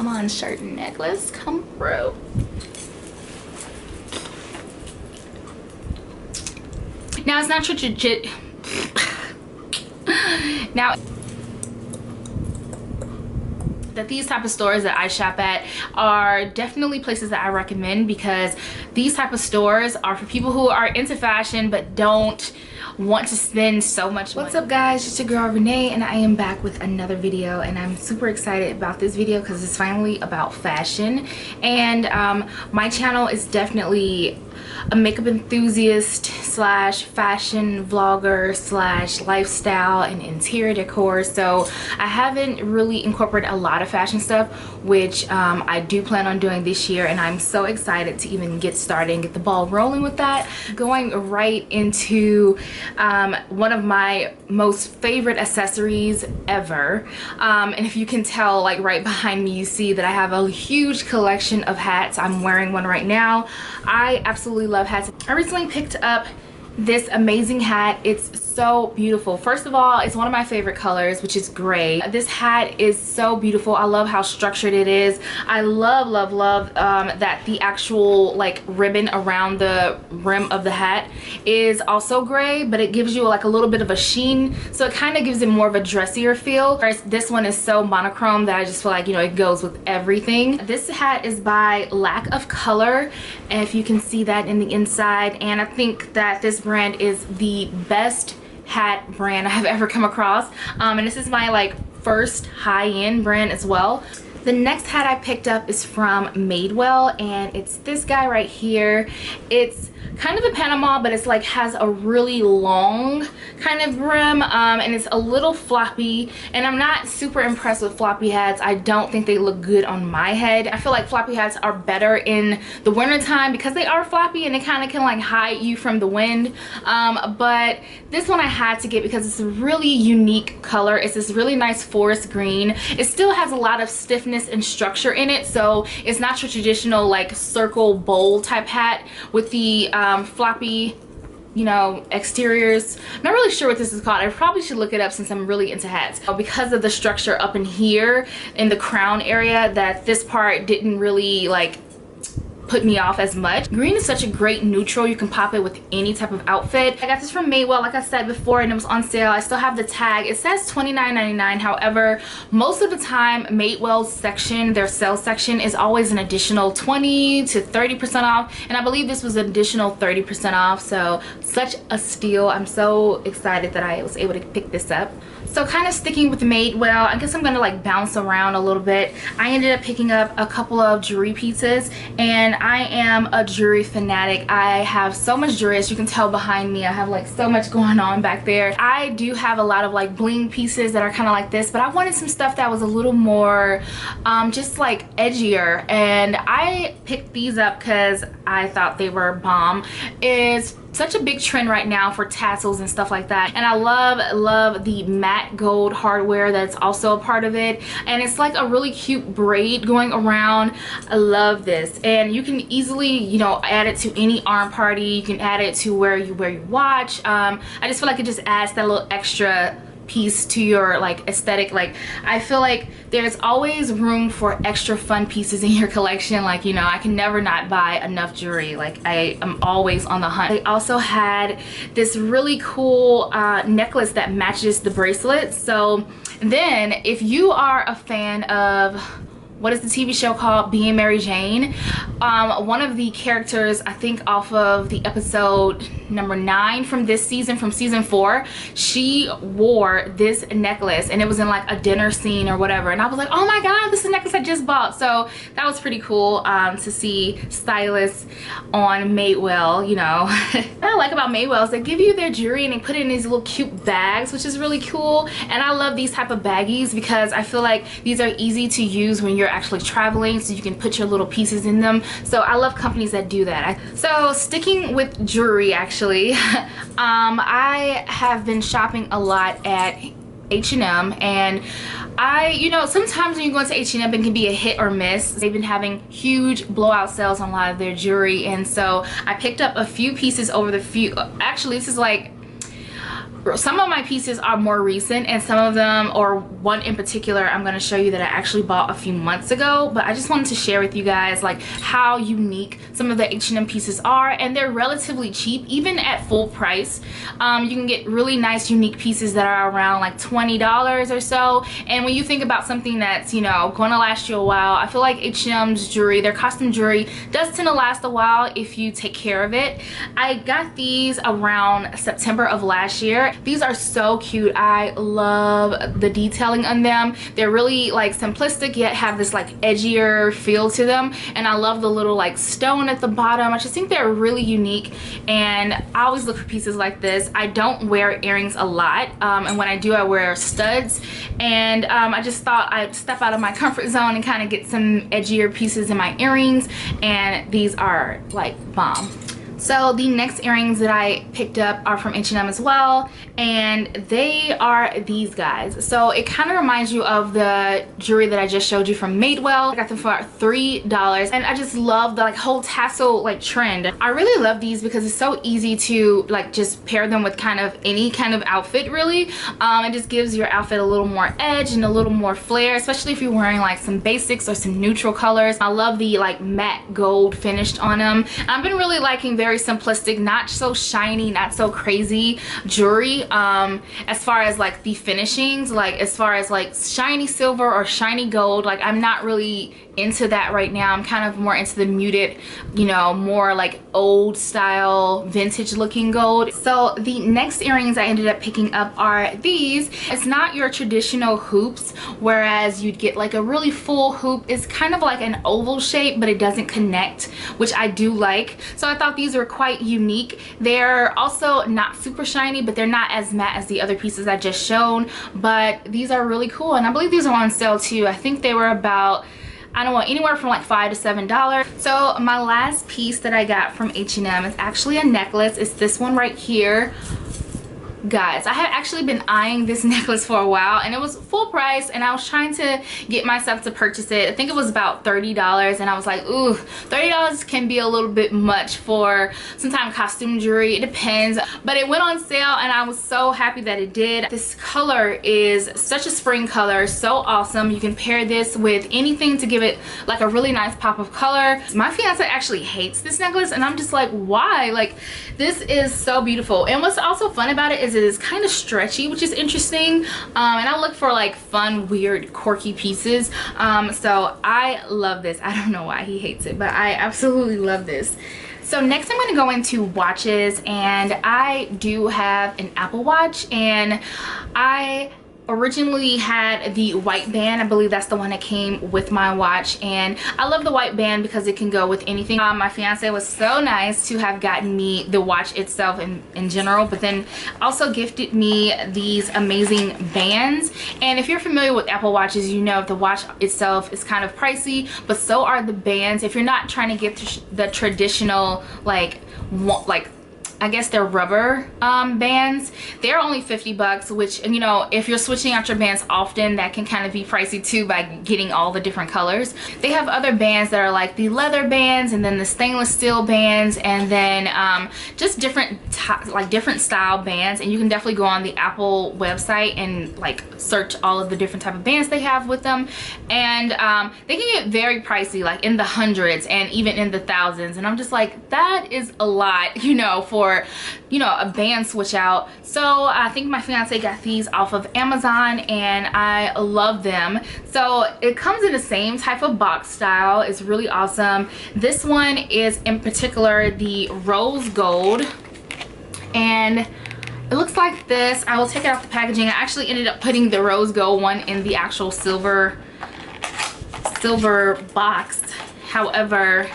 Come on, shirt and necklace, come through. Now it's not legit. Now that these type of stores that I shop at are definitely places that I recommend, because these type of stores are for people who are into fashion but don't want to spend so much money. What's up guys, it's your girl Renee, and I am back with another video, and I'm super excited about this video because it's finally about fashion. And my channel is definitely a makeup enthusiast slash fashion vlogger slash lifestyle and interior decor, so I haven't really incorporated a lot of fashion stuff, which I do plan on doing this year, and I'm so excited to even get started and get the ball rolling with that. Going right into one of my most favorite accessories ever, and if you can tell, like right behind me, you see that I have a huge collection of hats. I'm wearing one right now. I absolutely love hats. I recently picked up this amazing hat. It's so beautiful. First of all, it's one of my favorite colors, which is gray. This hat is so beautiful. I love how structured it is. I love that the actual like ribbon around the rim of the hat is also gray, but it gives you like a little bit of a sheen, so it kind of gives it more of a dressier feel. Whereas this one is so monochrome that I just feel like, you know, it goes with everything. This hat is by Lack of Color, and if you can see that in the inside, and I think that this brand is the best hat brand I have ever come across, and this is my like first high-end brand as well. The next hat I picked up is from Madewell, and it's this guy right here. It's kind of a Panama, but it's like has a really long kind of brim, and it's a little floppy, and I'm not super impressed with floppy hats. I don't think they look good on my head. I feel like floppy hats are better in the winter time because they are floppy and they kind of can like hide you from the wind, but this one I had to get because it's a really unique color. It's this really nice forest green. It still has a lot of stiffness and structure in it, so it's not your traditional like circle bowl type hat with the floppy, you know, exteriors. I'm not really sure what this is called. I probably should look it up since I'm really into hats. Because of the structure up in here in the crown area, that this part didn't really like put me off as much. Green is such a great neutral. You can pop it with any type of outfit. I got this from Madewell, like I said before, and it was on sale. I still have the tag. It says $29.99. However, most of the time Madewell's section, their sales section, is always an additional 20 to 30% off, and I believe this was an additional 30% off, so such a steal. I'm so excited that I was able to pick this up. So kind of sticking with Madewell, I guess I'm gonna like bounce around a little bit. I ended up picking up a couple of jewelry pieces, and I am a jewelry fanatic. I have so much jewelry, as you can tell behind me. I have like so much going on back there. I do have a lot of like bling pieces that are kind of like this, but I wanted some stuff that was a little more just like edgier, and I picked these up because I thought they were bomb. It's such a big trend right now for tassels and stuff like that, and I love the matte gold hardware that's also a part of it, and it's like a really cute braid going around. I love this, and you can easily, you know, add it to any arm party. You can add it to where you watch. I just feel like it just adds that little extra piece to your like aesthetic. Like I feel like there's always room for extra fun pieces in your collection. Like, you know, I can never not buy enough jewelry. Like I am always on the hunt. They also had this really cool necklace that matches the bracelet. So then if you are a fan of, what is the TV show called, Being Mary Jane, one of the characters, I think off of the episode number 9 from this season, from season 4, she wore this necklace, and it was in like a dinner scene or whatever, and I was like, oh my god, this is a necklace I just bought. So that was pretty cool to see stylists on Madewell. You know, what I like about Madewell is they give you their jewelry and they put it in these little cute bags, which is really cool. And I love these type of baggies because I feel like these are easy to use when you're actually traveling, so you can put your little pieces in them. So I love companies that do that. So sticking with jewelry, actually, I have been shopping a lot at H&M, and you know, sometimes when you go into H&M, it can be a hit or miss. They've been having huge blowout sales on a lot of their jewelry, and so I picked up a few pieces over the actually this is like some of my pieces are more recent, and some of them, or one in particular, I'm going to show you that I actually bought a few months ago. But I just wanted to share with you guys like how unique some of the H&M pieces are, and they're relatively cheap even at full price. You can get really nice unique pieces that are around like $20 or so. And when you think about something that's, you know, going to last you a while, I feel like H&M's jewelry, their costume jewelry, does tend to last a while if you take care of it. I got these around September of last year. These are so cute. I love the detailing on them. They're really like simplistic yet have this like edgier feel to them, and I love the little like stone at the bottom. I just think they're really unique, and I always look for pieces like this. I don't wear earrings a lot, and when I do, I wear studs, and I just thought I'd step out of my comfort zone and kind of get some edgier pieces in my earrings, and these are like bomb. So the next earrings that I picked up are from H&M as well, and they are these guys. So it kind of reminds you of the jewelry that I just showed you from Madewell. I got them for $3, and I just love the like whole tassel like trend. I really love these because it's so easy to like just pair them with kind of any kind of outfit really. It just gives your outfit a little more edge and a little more flair, especially if you're wearing like some basics or some neutral colors. I love the like matte gold finished on them. I've been really liking very simplistic, not so shiny, not so crazy jewelry as far as like the finishings, like as far as like shiny silver or shiny gold. Like I'm not really into that right now. I'm kind of more into the muted, you know, more like old style vintage looking gold. So the next earrings I ended up picking up are these. It's not your traditional hoops, whereas you'd get like a really full hoop. It's kind of like an oval shape, but it doesn't connect, which I do like. So I thought these were quite unique. They're also not super shiny, but they're not as matte as the other pieces I just shown, but these are really cool, and I believe these are on sale too. I think they were about, I don't know, anywhere from like $5 to $7. So my last piece that I got from H&M is actually a necklace. It's this one right here. Guys, I had actually been eyeing this necklace for a while, and it was full price, and I was trying to get myself to purchase it. I think it was about $30, and I was like, ooh, $30 can be a little bit much for sometimes costume jewelry. It depends, but it went on sale, and I was so happy that it did. This color is such a spring color, so awesome. You can pair this with anything to give it like a really nice pop of color. My fiance actually hates this necklace, and I'm just like, why? Like, this is so beautiful. And what's also fun about it is it is kind of stretchy, which is interesting, and I look for like fun, weird, quirky pieces, so I love this. I don't know why he hates it, but I absolutely love this. So next I'm going to go into watches, and I do have an Apple Watch, and I originally had the white band. I believe that's the one that came with my watch, and I love the white band because it can go with anything. My fiance was so nice to have gotten me the watch itself in general, but then also gifted me these amazing bands. And if you're familiar with Apple Watches, you know the watch itself is kind of pricey, but so are the bands. If you're not trying to get the traditional like I guess they're rubber bands, they're only $50, which, you know, if you're switching out your bands often, that can kind of be pricey too by getting all the different colors. They have other bands that are like the leather bands, and then the stainless steel bands, and then just different style bands. And you can definitely go on the Apple website and like search all of the different type of bands they have with them, and they can get very pricey, like in the hundreds and even in the thousands. And I'm just like, that is a lot, you know, for, you know, a band switch out. So I think my fiance got these off of Amazon, and I love them. So it comes in the same type of box style. It's really awesome. This one is in particular the rose gold, and it looks like this. I will take it off the packaging. I actually ended up putting the rose gold one in the actual silver box. However,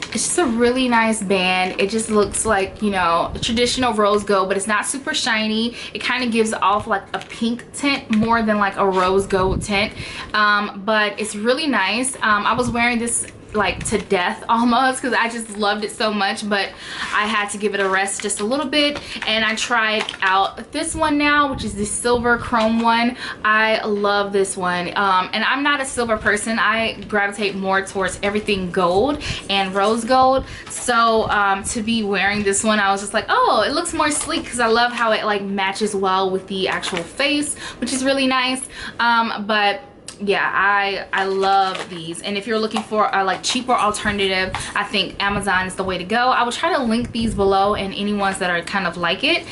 it's just a really nice band. It just looks like, you know, traditional rose gold, but it's not super shiny. It kind of gives off like a pink tint more than like a rose gold tint, but it's really nice. I was wearing this like to death almost, because I just loved it so much, but I had to give it a rest just a little bit. And I tried out this one now, which is the silver chrome one. I love this one, and I'm not a silver person. I gravitate more towards everything gold and rose gold. So to be wearing this one, I was just like, oh, it looks more sleek, because I love how it like matches well with the actual face, which is really nice. But yeah, I love these. And if you're looking for a like cheaper alternative, I think Amazon is the way to go. I will try to link these below and any ones that are kind of like it,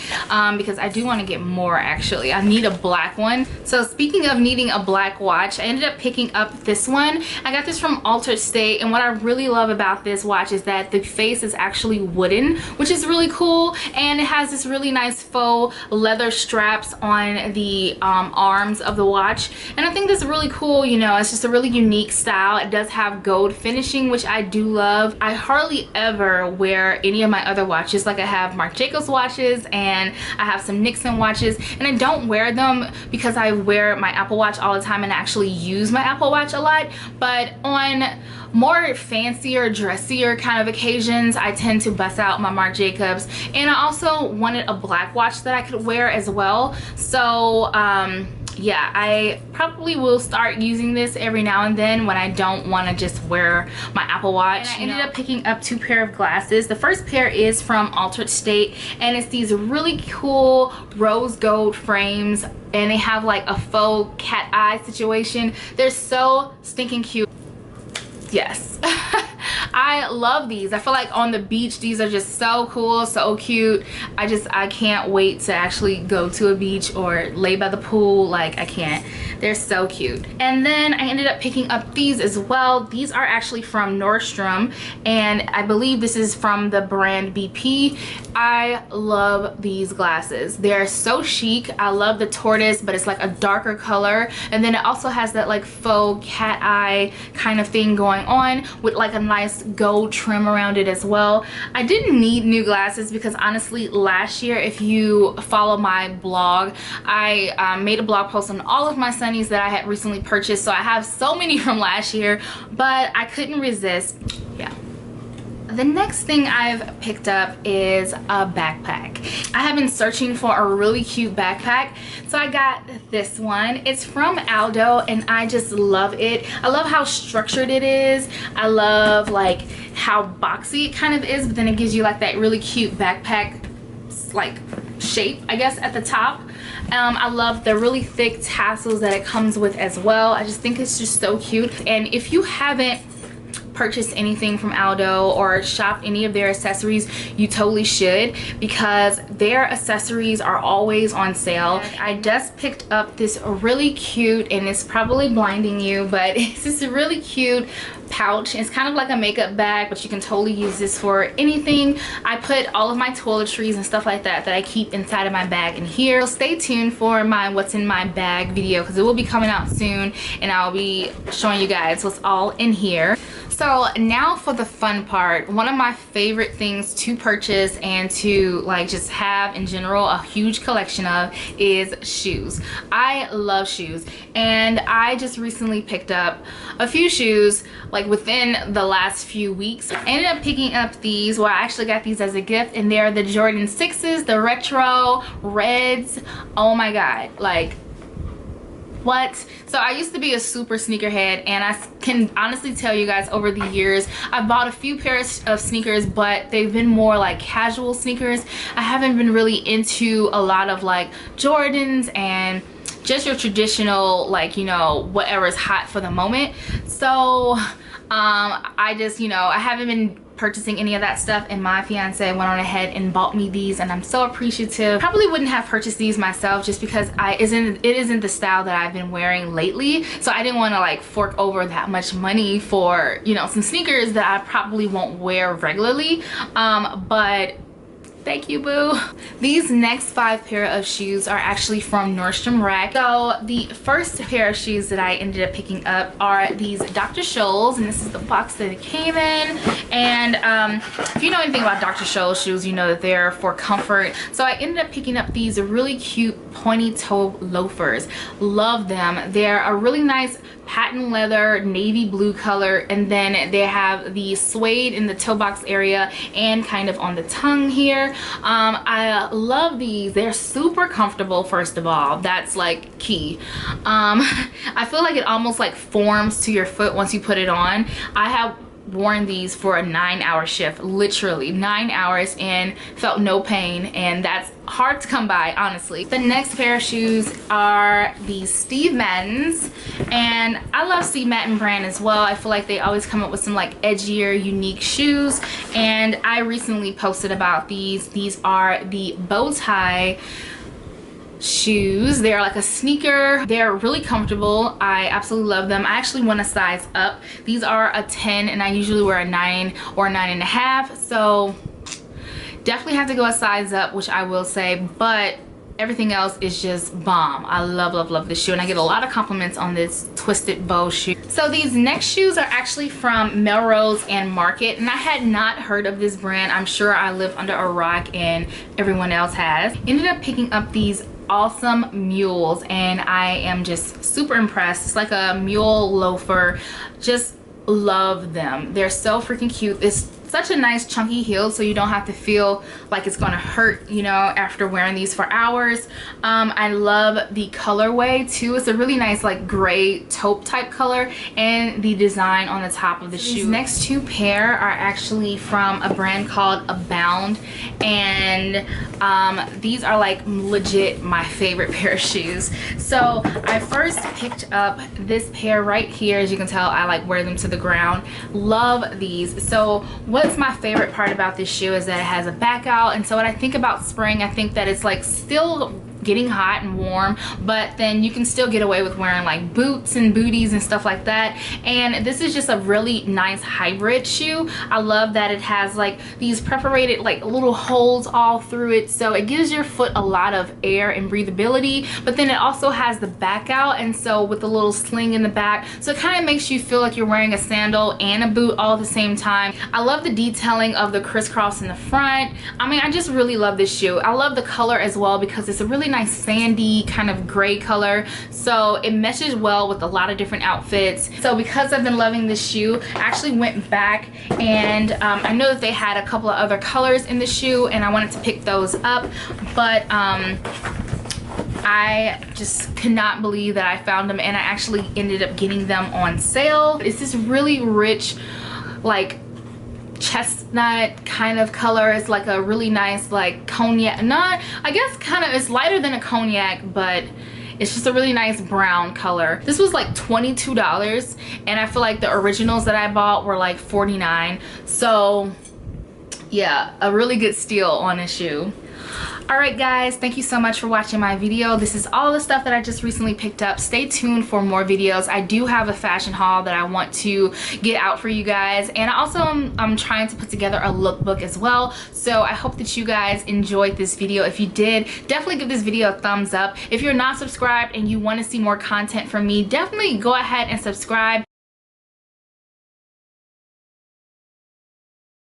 because I do want to get more. Actually, I need a black one. So speaking of needing a black watch, I ended up picking up this one. I got this from Altered State, and what I really love about this watch is that the face is actually wooden, which is really cool, and it has this really nice faux leather straps on the arms of the watch, and I think this is really cool. You know, it's just a really unique style. It does have gold finishing, which I do love. I hardly ever wear any of my other watches. Like I have Marc Jacobs watches and I have some Nixon watches, and I don't wear them because I wear my Apple Watch all the time and actually use my Apple Watch a lot. But on more fancier, dressier kind of occasions, I tend to bust out my Marc Jacobs. And I also wanted a black watch that I could wear as well. So yeah, I probably will start using this every now and then when I don't want to just wear my Apple Watch. And I ended up picking up 2 pair of glasses. The first pair is from Altered State, and it's these really cool rose gold frames, and they have like a faux cat eye situation. They're so stinking cute. Yes. I love these. I feel like on the beach, these are just so cool, so cute. I can't wait to actually go to a beach or lay by the pool. Like, I can't. They're so cute. And then I ended up picking up these as well. These are actually from Nordstrom, and I believe this is from the brand BP. I love these glasses. They're so chic. I love the tortoise, but it's like a darker color, and then it also has that like faux cat eye kind of thing going on with like a nice gold trim around it as well. I didn't need new glasses because honestly last year, if you follow my blog, I made a blog post on all of my sunnies that I had recently purchased. So I have so many from last year, but I couldn't resist. Yeah. The next thing I've picked up is a backpack. I have been searching for a really cute backpack, so I got this one. It's from Aldo, and I just love it. I love how structured it is. I love like how boxy it kind of is, but then it gives you like that really cute backpack like shape, I guess, at the top. I love the really thick tassels that it comes with as well. I just think it's just so cute. And if you haven't purchased anything from Aldo or shopped any of their accessories, you totally should, because their accessories are always on sale. I just picked up this really cute, and it's probably blinding you, but it's this really cute pouch. It's kind of like a makeup bag, but you can totally use this for anything. I put all of my toiletries and stuff like that I keep inside of my bag in here. So stay tuned for my what's in my bag video, because it will be coming out soon, and I'll be showing you guys what's all in here. So now for the fun part. One of my favorite things to purchase and to like just have in general a huge collection of is shoes. I love shoes, and I just recently picked up a few shoes like within the last few weeks. I ended up picking up these. Well, I actually got these as a gift, and they're the Jordan 6s, the retro reds. Oh my god, like what? So I used to be a super sneakerhead, and I can honestly tell you guys over the years I've bought a few pairs of sneakers, but they've been more like casual sneakers. I haven't been really into a lot of like Jordans and just your traditional, like, you know, whatever's hot for the moment. So I just, you know, I haven't been purchasing any of that stuff, and my fiance went on ahead and bought me these, and I'm so appreciative. Probably wouldn't have purchased these myself just because it isn't the style that I've been wearing lately, so I didn't want to like fork over that much money for, you know, some sneakers that I probably won't wear regularly. But Thank you, boo. These next 5 pair of shoes are actually from Nordstrom Rack. So the first pair of shoes that I ended up picking up are these Dr. Scholl's, and this is the box that it came in. And if you know anything about Dr. Scholl's shoes, you know that they're for comfort. So I ended up picking up these really cute pointy toe loafers. Love them. They're a really nice patent leather navy blue color, and then they have the suede in the toe box area and kind of on the tongue here. I love these. They're super comfortable. First of all, that's like key. I feel like it almost like forms to your foot once you put it on. I have worn these for a 9-hour shift, literally 9 hours, and felt no pain, and that's hard to come by, honestly. The next pair of shoes are these Steve Maddens, and I love Steve Madden brand as well. I feel like they always come up with some like edgier, unique shoes, and I recently posted about these. These are the bow tie shoes. They're like a sneaker. They're really comfortable. I absolutely love them. I actually want to size up. These are a 10, and I usually wear a 9 or 9.5, so definitely have to go a size up, which I will say, but everything else is just bomb. I love this shoe, and I get a lot of compliments on this twisted bow shoe. So these next shoes are actually from Melrose and Market, and I had not heard of this brand. I'm sure I live under a rock and everyone else has. Ended up picking up these awesome mules, and I am just super impressed. It's like a mule loafer. Just love them. They're so freaking cute. It's such a nice chunky heel, so you don't have to feel like it's gonna hurt, you know, after wearing these for hours. I love the colorway too. It's a really nice like gray taupe type color, and the design on the top of the shoe. These next 2 pair are actually from a brand called Abound, and these are like legit my favorite pair of shoes. So I first picked up this pair right here. As you can tell, I like wear them to the ground. Love these. So what's my favorite part about this shoe is that it has a back out, and so when I think about spring, I think that it's like still getting hot and warm, but then you can still get away with wearing like boots and booties and stuff like that. And this is just a really nice hybrid shoe. I love that it has like these perforated like little holes all through it, so it gives your foot a lot of air and breathability, but then it also has the back out, and so with the little sling in the back, so it kind of makes you feel like you're wearing a sandal and a boot all at the same time. I love the detailing of the crisscross in the front. I mean, I just really love this shoe. I love the color as well because it's a really nice sandy kind of gray color, so it meshes well with a lot of different outfits. So because I've been loving this shoe, I actually went back, and I know that they had a couple of other colors in the shoe, and I wanted to pick those up, but I just could not believe that I found them, and I actually ended up getting them on sale. It's this really rich like chestnut kind of color. It's like a really nice like cognac, not, I guess kind of, it's lighter than a cognac, but it's just a really nice brown color. This was like $22, and I feel like the originals that I bought were like $49, so yeah, a really good steal on a shoe. Alright guys, thank you so much for watching my video. This is all the stuff that I just recently picked up. Stay tuned for more videos. I do have a fashion haul that I want to get out for you guys, and also I'm trying to put together a lookbook as well. So I hope that you guys enjoyed this video. If you did, definitely give this video a thumbs up. If you're not subscribed and you want to see more content from me, definitely go ahead and subscribe.